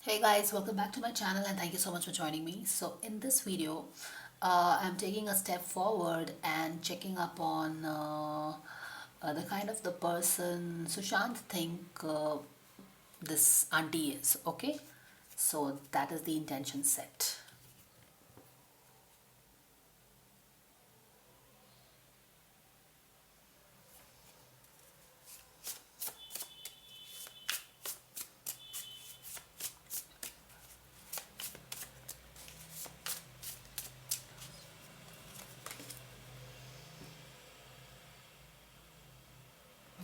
Hey guys, welcome back to my channel and thank you so much for joining me. So in this video, I'm taking a step forward and checking up on the kind of the person Sushant think this auntie is. Okay, so that is the intention set.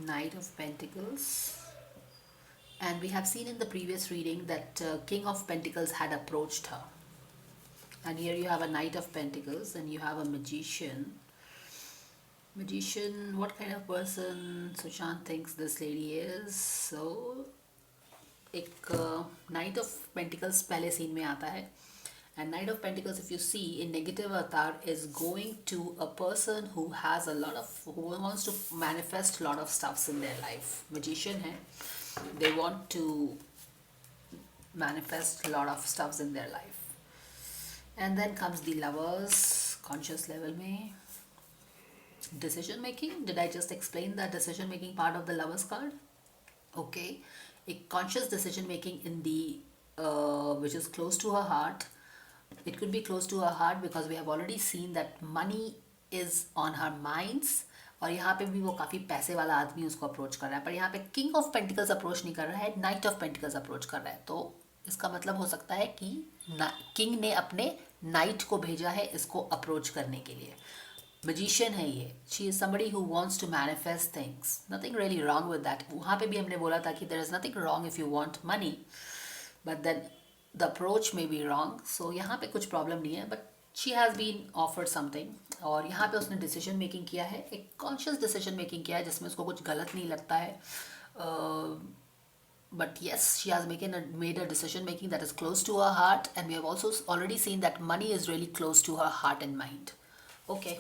Knight of Pentacles. And we have seen in the previous reading that King of Pentacles had approached her. And here you have a Knight of Pentacles and you have a Magician. Magician, what kind of person Sushant thinks this lady is? So, एक Knight of Pentacles पहले scene में आता है. And Knight of Pentacles, if you see in negative avatar, is going to a person who has a lot of, who wants to manifest a lot of stuffs in their life. Magician है. They want to manifest a lot of stuffs in their life. And then comes the Lovers, conscious level में. Decision making. Did I just explain the decision making part of the Lovers card? Okay, a conscious decision making in the which is close to her heart. It could be close to her heart because we have already seen that money is on her minds. और यहाँ पे भी वो काफ़ी पैसे वाला आदमी उसको अप्रोच कर रहा है, पर यहाँ पे किंग ऑफ पेंटिकल्स अप्रोच नहीं कर रहा है, नाइट ऑफ पेंटिकल्स अप्रोच कर रहा है. तो इसका मतलब हो सकता है कि किंग ने अपने नाइट को भेजा है इसको अप्रोच करने के लिए. Magician है ये. She is somebody who wants to manifest things. Nothing really wrong with that. वहाँ पे भी हमने बोला था कि there is nothing wrong if you want money, but then the approach may be wrong. So यहाँ पे कुछ problem नहीं है, but she has been offered something. और यहाँ पे उसने decision making किया है, एक conscious decision making किया है जिसमें उसको कुछ गलत नहीं लगता है. But yes, she has made a decision making that is close to her heart, and we have also already seen that money is really close to her heart and mind. Okay.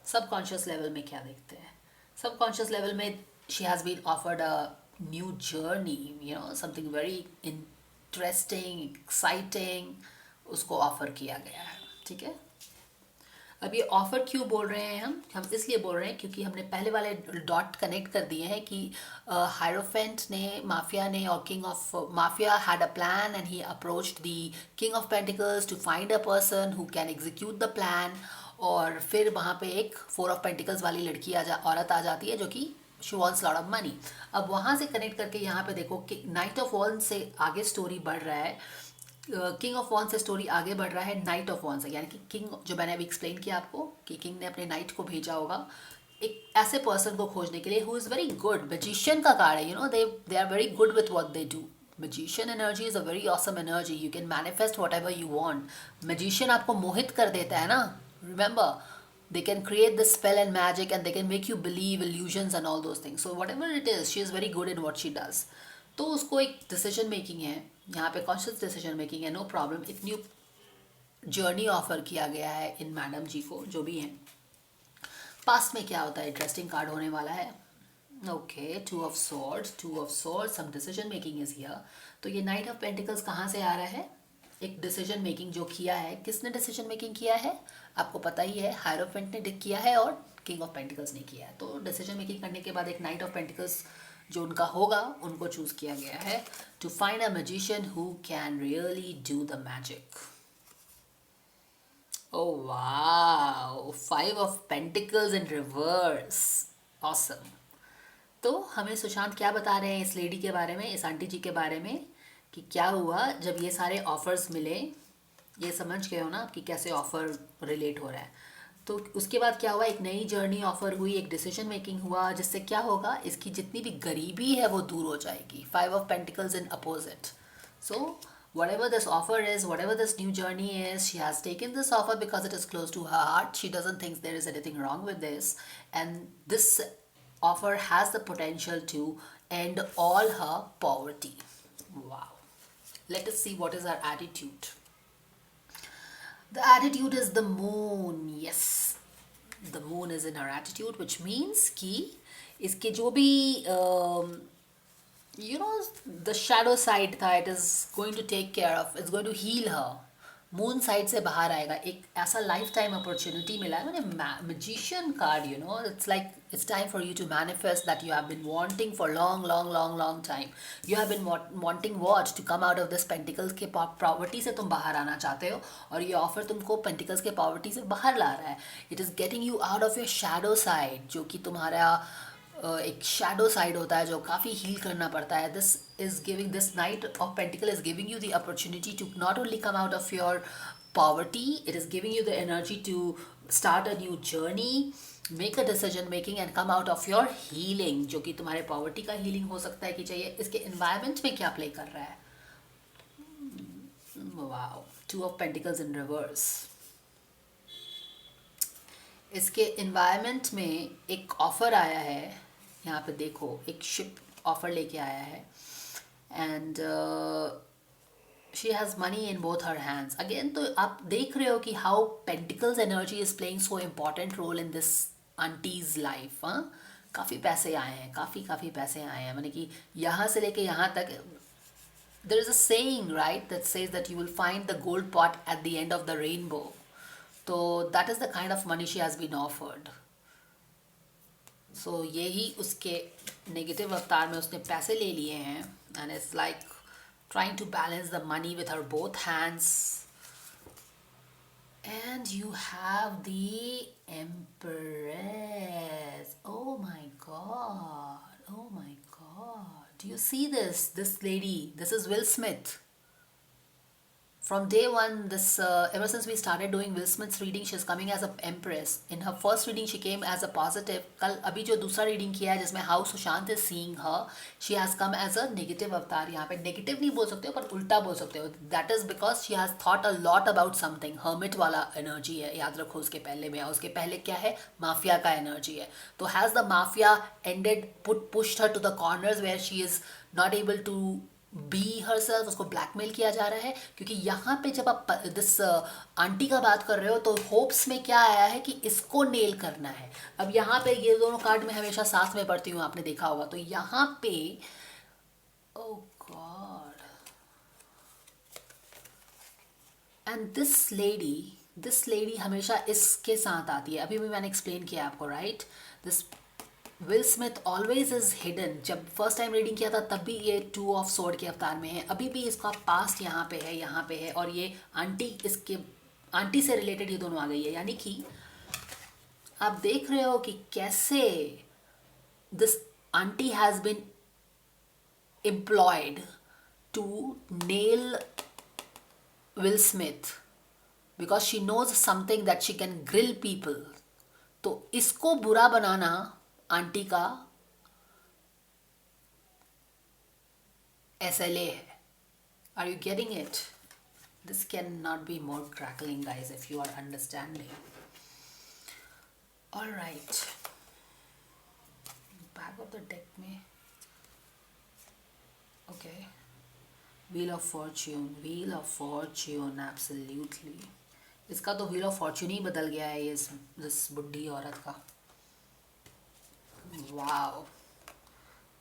Subconscious level में क्या देखते हैं? Subconscious level में she has been offered a new journey, you know, something very interesting, exciting, उसको offer किया गया है. ठीक है, अब ये ऑफ़र क्यों बोल रहे हैं हम इसलिए बोल रहे हैं क्योंकि हमने पहले वाले डॉट कनेक्ट कर दिए हैं कि हायरोफेंट ने, माफिया ने, और king of mafia had a plan and he approached the king of pentacles to find a person who can execute the plan. और फिर वहाँ पे एक 4 ऑफ पेंटिकल्स वाली लड़की औरत आ जाती है जो कि she wants lot of money. अब वहाँ से कनेक्ट करके यहाँ पे देखो कि नाइट ऑफ वॉन्स से आगे स्टोरी बढ़ रहा है, किंग ऑफ वॉन्स से स्टोरी आगे बढ़ रहा है नाइट ऑफ वॉन्स से. यानी कि किंग, जो मैंने अभी एक्सप्लेन किया आपको कि किंग ने अपने नाइट को भेजा होगा एक ऐसे पर्सन को खोजने के लिए who is very good. Magician का कार्ड है, you know, they are very good with what they do. Magician energy is a very awesome energy. You can manifest whatever you want. Magician आपको मोहित कर देता है ना. Remember, they can create this spell and magic and they can make you believe illusions and all those things. So whatever it is, she is very good in what she does. तो उसको एक decision making है, यहाँ पे conscious decision making है, no problem. एक new journey offer किया गया है इन मैडम जी को, जो भी हैं. पास्ट में क्या होता है, इंटरेस्टिंग कार्ड होने वाला है. Okay, two of swords, some decision making is here. तो ये नाइट ऑफ पेंटिकल्स कहाँ से आ रहा है? एक डिसीजन मेकिंग जो किया है. किसने डिसीजन मेकिंग किया है आपको पता ही है, हायरोफेंट ने किया है और किंग ऑफ पेंटिकल्स ने किया है. तो डिसीजन मेकिंग करने के बाद एक नाइट ऑफ पेंटिकल्स जो उनका होगा उनको चूज किया गया है to find a magician who can really do the magic. Oh wow, 5 of Pentacles in reverse. Awesome. तो हमें सुशांत क्या बता रहे हैं इस लेडी के बारे में, इस आंटी जी के बारे में, कि क्या हुआ जब ये सारे ऑफर्स मिले. ये समझ गए हो ना कि कैसे ऑफर रिलेट हो रहा है. तो उसके बाद क्या हुआ, एक नई जर्नी ऑफर हुई, एक डिसीजन मेकिंग हुआ, जिससे क्या होगा, इसकी जितनी भी गरीबी है वो दूर हो जाएगी. 5 of pentacles in opposite. So whatever this offer is, whatever this new journey is, she has taken this offer because it is close to her heart. She doesn't think there is anything wrong with this, and this offer has the potential to end all her poverty. Wow. Let us see what is her attitude. The attitude is the moon. Yes, the moon is in her attitude, which means कि इसके जो भी you know, the shadow side था, it is going to take care of, it's going to heal her. Moon side से बाहर आएगा, एक ऐसा लाइफ टाइम अपॉर्चुनिटी मिला है मुझे, magician card, you know, it's like it's time for you to manifest that you have been wanting for long long long long time. You have been wanting what, to come out of this pentacles के poverty से तुम बाहर आना चाहते हो, और ये offer तुमको पेंटिकल्स के पॉवर्टी से बाहर ला रहा है. It is getting you out of your shadow side, जो कि तुम्हारा एक शैडो साइड होता है जो काफ़ी हील करना पड़ता है. This is giving, this knight of pentacle is giving you the opportunity to not only come out of your poverty, it is giving you the energy to start a new journey, make a decision making and come out of your healing, जो कि तुम्हारे poverty का healing हो सकता है कि चाहिए. इसके इन्वायरमेंट में क्या प्ले कर रहा है, wow, 2 of pentacles in reverse. इसके इन्वायरमेंट में एक ऑफ़र आया है, यहाँ पे देखो, एक शिप ऑफ़र लेके आया है, and she has money in both her hands. Again, तो आप देख रहे हो कि how Pentacles energy is playing so important role in this auntie's life. हाँ, काफ़ी पैसे आए हैं, काफ़ी पैसे आए हैं, माने कि यहाँ से लेके यहाँ तक. There is a saying, right, that says that you will find the gold pot at the end of the rainbow. तो that is the kind of money she has been offered. So यही उसके negative अवतार में उसने पैसे ले लिए हैं, and it's like trying to balance the money with her both hands. And you have the Empress. Oh my god, oh my god, do you see this lady, this is Will Smith. From day one, this ever since we started doing Will Smith's reading, she is coming as a Empress. In her first reading, she came as a positive. कल अभी जो दूसरा reading किया है जिसमें how Sushant is seeing her, she has come as a negative अवतार. यहाँ पे negative नहीं बोल सकते हो, पर उल्टा बोल सकते हो. That is because she has thought a lot about something. Hermit वाला energy है, याद रखो. उसके पहले में, उसके पहले क्या है, माफिया का energy है. तो has the mafia ended, pushed her to the corners where she is not able to be her self, उसको ब्लैकमेल किया जा रहा है. क्योंकि यहाँ पे जब आप दिस आंटी का बात कर रहे हो तो होप्स में क्या आया है कि इसको नेल करना है. अब यहाँ पे ये दोनों कार्ड मैं हमेशा साथ में पढ़ती हूँ, आपने देखा होगा. तो यहाँ पे ओ गॉड, एंड दिस लेडी हमेशा इसके साथ आती है. अभी भी मैंने एक्सप्लेन किया आपको, right. This will Smith always is hidden. जब फर्स्ट टाइम रीडिंग किया था तब भी ये 2 ऑफ स्वॉर्ड के अवतार में है. अभी भी इसका पास्ट यहाँ पे है, यहाँ पे है, और ये आंटी, इसके आंटी से रिलेटेड ये दोनों आ गई है. यानी कि आप देख रहे हो कि कैसे this aunty has been employed to nail Will Smith because she knows something that she can grill people. तो इसको बुरा बनाना आंटी का SLA है. Are you getting it? This cannot be more crackling, guys, if you are understanding. All right. Back of the deck में. Okay. Wheel of Fortune, absolutely. इसका तो Wheel of Fortune ही बदल गया है, इस बुढ़ी औरत का. Wow,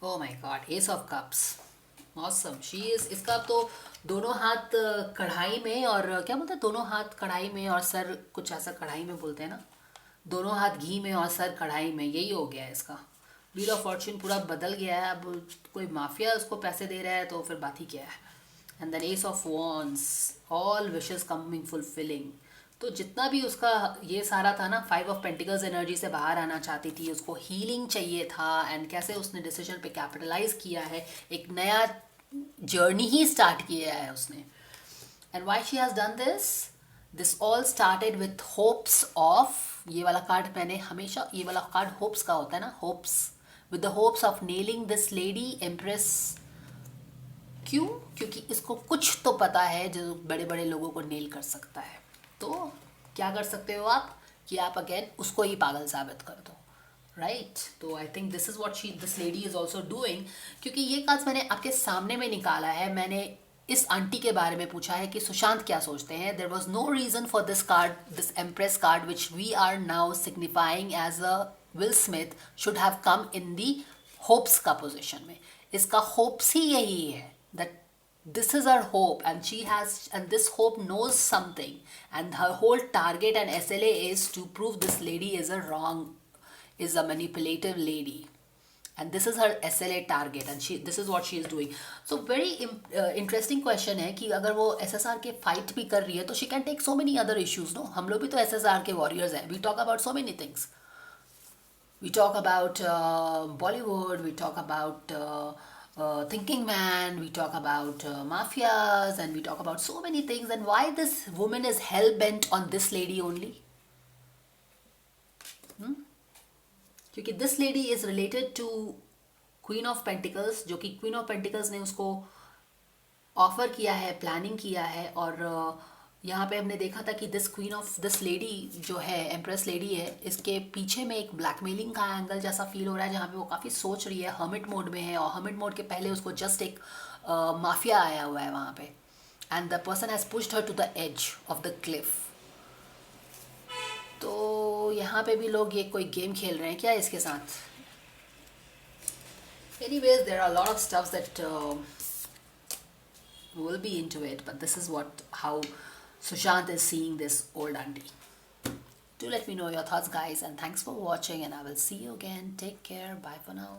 oh my God, S of cups, awesome. She is, इसका तो दोनों हाथ कढ़ाई में, और क्या बोलते हैं, दोनों हाथ कढ़ाई में और सर कुछ ऐसा कढ़ाई में बोलते हैं ना, दोनों हाथ घी में और सर कढ़ाई में, यही हो गया है इसका. व्हील ऑफ फॉर्च्यून पूरा बदल गया है. अब कोई माफिया उसको पैसे दे रहा है तो फिर बात ही क्या है. And then ace of wands, all wishes coming fulfilling. तो जितना भी उसका ये सारा था ना, 5 ऑफ पेंटिकल्स एनर्जी से बाहर आना चाहती थी, उसको हीलिंग चाहिए था, एंड कैसे उसने डिसीजन पे कैपिटलाइज किया है, एक नया जर्नी ही स्टार्ट किया है उसने. And why she has done this all started with hopes of, ये वाला कार्ड मैंने हमेशा, ये वाला कार्ड होप्स का होता है ना, hopes, with the hopes of nailing this lady empress. क्यों? क्योंकि इसको कुछ तो पता है जो बड़े बड़े लोगों को नेल कर सकता है. तो क्या कर सकते हो आप कि आप अगेन उसको ही पागल साबित कर दो, राइट. तो I think this is what this lady is also doing. क्योंकि ये कार्ड मैंने आपके सामने में निकाला है, मैंने इस आंटी के बारे में पूछा है कि सुशांत क्या सोचते हैं. There was no reason for this card, this empress card which we are now signifying as a Will Smith should have come in the hopes का पोजिशन में. इसका hopes ही यही है that this is her hope, and she has, and this hope knows something, and her whole target and SLA is to prove this lady is a wrong, is a manipulative lady, and this is her SLA target, and she, this is what she is doing. So very interesting question है कि अगर वो SSR के fight भी कर रही है तो she can take so many other issues, no? हम लोग भी तो SSR के warriors हैं. We talk about so many things. We talk about Bollywood, we talk about Thinking Man, we talk about mafias, and we talk about so many things. And why this woman is hell bent on this lady only? क्योंकि this lady is related to Queen of Pentacles, जो कि Queen of Pentacles ने उसको offer किया है, planning किया है, और यहाँ पे हमने देखा था कि दिस लेडी जो है, एम्प्रेस लेडी है, इसके पीछे में एक ब्लैकमेलिंग का एंगल जैसा फील हो रहा है, जहाँ पे वो काफ़ी सोच रही है, हर्मिट मोड में है, और हर्मिट मोड के पहले उसको जस्ट एक माफिया आया हुआ है वहाँ पे, and the person has pushed her to the edge of the cliff. तो यहाँ पे भी लोग ये कोई गेम खेल रहे हैं क्या इसके साथ? Anyways, there are a lot of stuff that will be into it, but this is what, how Sushant is seeing this old auntie. Do let me know your thoughts, guys, and thanks for watching, and I will see you again. Take care. Bye for now.